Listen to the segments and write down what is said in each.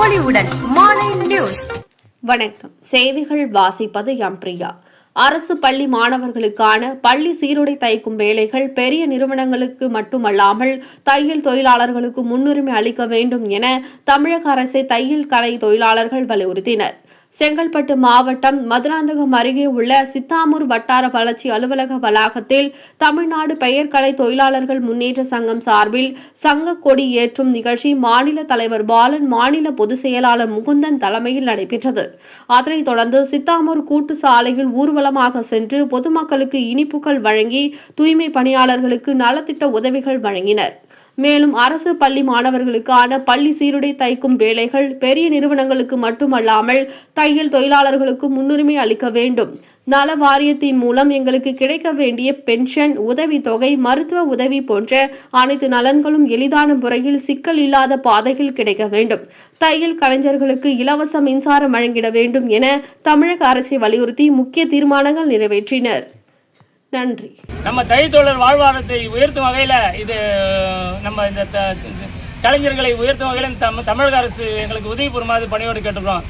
பொலிவுடன் morning news. வணக்கம். செய்திகள் வாசிப்பது எம் பிரியா. அரசு பள்ளி மாணவர்களுக்கான பள்ளி சீருடை தைக்கும் வேலைகள் பெரிய நிறுவனங்களுக்கு மட்டுமல்லாமல் தையல் தொழிலாளர்களுக்கு முன்னுரிமை அளிக்க வேண்டும் என தமிழக அரசை தையல் கலை தொழிலாளர்கள் வலியுறுத்தினர். செங்கல்பட்டு மாவட்டம் மதுராந்தகம் அருகே உள்ள சித்தாமூர் வட்டார வளர்ச்சி அலுவலக வளாகத்தில் தமிழ்நாடு பெயர்க்கலை தொழிலாளர்கள் முன்னேற்ற சங்கம் சார்பில் சங்க கொடி ஏற்றும் நிகழ்ச்சி மாநில தலைவர் பாலன், மாநில பொதுச் செயலாளர் முகுந்தன் தலைமையில் நடைபெற்றது. அதனைத் தொடர்ந்து சித்தாமூர் கூட்டு சாலையில் ஊர்வலமாக சென்று பொதுமக்களுக்கு இனிப்புகள் வழங்கி தூய்மை பணியாளர்களுக்கு நலத்திட்ட உதவிகள் வழங்கினர். மேலும் அரசு பள்ளி மாணவர்களுக்கான பள்ளி சீருடை தைக்கும் வேலைகள் பெரிய நிறுவனங்களுக்கு மட்டுமல்லாமல் தையல் தொழிலாளர்களுக்கு முன்னுரிமை அளிக்க வேண்டும். நல வாரியத்தின் மூலம் எங்களுக்கு கிடைக்க வேண்டிய பென்ஷன், உதவித்தொகை, மருத்துவ உதவி போன்ற அனைத்து நலன்களும் எளிதான முறையில் சிக்கல் இல்லாத பாதையில் கிடைக்க வேண்டும். தையல் கலைஞர்களுக்கு இலவச மின்சாரம் வழங்கிட வேண்டும் என தமிழக அரசை வலியுறுத்தி முக்கிய தீர்மானங்கள் நிறைவேற்றினர். நன்றி. நம்ம தையல் தொழிலாளர் வாழ்வாதாரத்தை உயர்த்தும் வகையில் இது நம்ம இந்த கலைஞர்களை உயர்த்தும் வகையில் தமிழக அரசு எங்களுக்கு உதவி பெறுமாறு பணியோடு கேட்டுக்கிறோம்.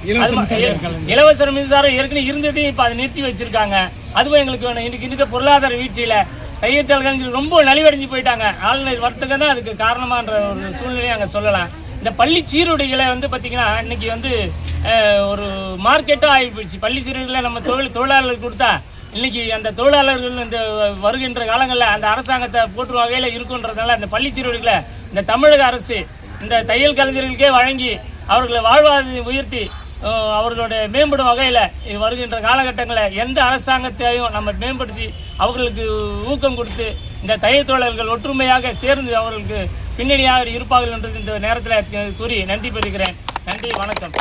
இலவச மின்சாரம் ஏற்கனவே இருந்ததையும் இப்போ அதை நிறுத்தி வச்சிருக்காங்க. அதுவும் எங்களுக்கு வேணும். இன்னைக்கு இருக்க பொருளாதார வீழ்ச்சியில தையல் கலைஞர்கள் ரொம்ப நலிவடைஞ்சு போயிட்டாங்க. ஆளுநர் வர்த்தகம் தான் அதுக்கு காரணமான்ற ஒரு சூழ்நிலையை அங்கே சொல்லலாம். இந்த பள்ளி சீருடைகளை பார்த்தீங்கன்னா இன்னைக்கு ஒரு மார்க்கெட்டாக ஆகி போயிடுச்சு. பள்ளி சீருடைகளை நம்ம தொழிலாளர்களுக்கு கொடுத்தா இன்னைக்கு அந்த தொழிலாளர்கள் இந்த வருகின்ற காலங்களில் அந்த அரசாங்கத்தை போற்றும் வகையில் இருக்குன்றதுனால அந்த பள்ளி சீருடைகளை இந்த தமிழக அரசு இந்த தையல் கலைஞர்களுக்கே வழங்கி அவர்களை வாழ்வாதாரத்தை உயர்த்தி அவர்களுடைய மேம்படும் வகையில் வருகின்ற காலகட்டங்களில் எந்த அரசாங்கத்தையும் நம்ம மேம்படுத்தி அவர்களுக்கு ஊக்கம் கொடுத்து இந்த தையல் தொழிலாளர்கள் ஒற்றுமையாக சேர்ந்து அவர்களுக்கு பின்னணியாக இருப்பார்கள் என்று இந்த நேரத்தில் கூறி நன்றி பெறுகிறேன். நன்றி, வணக்கம்.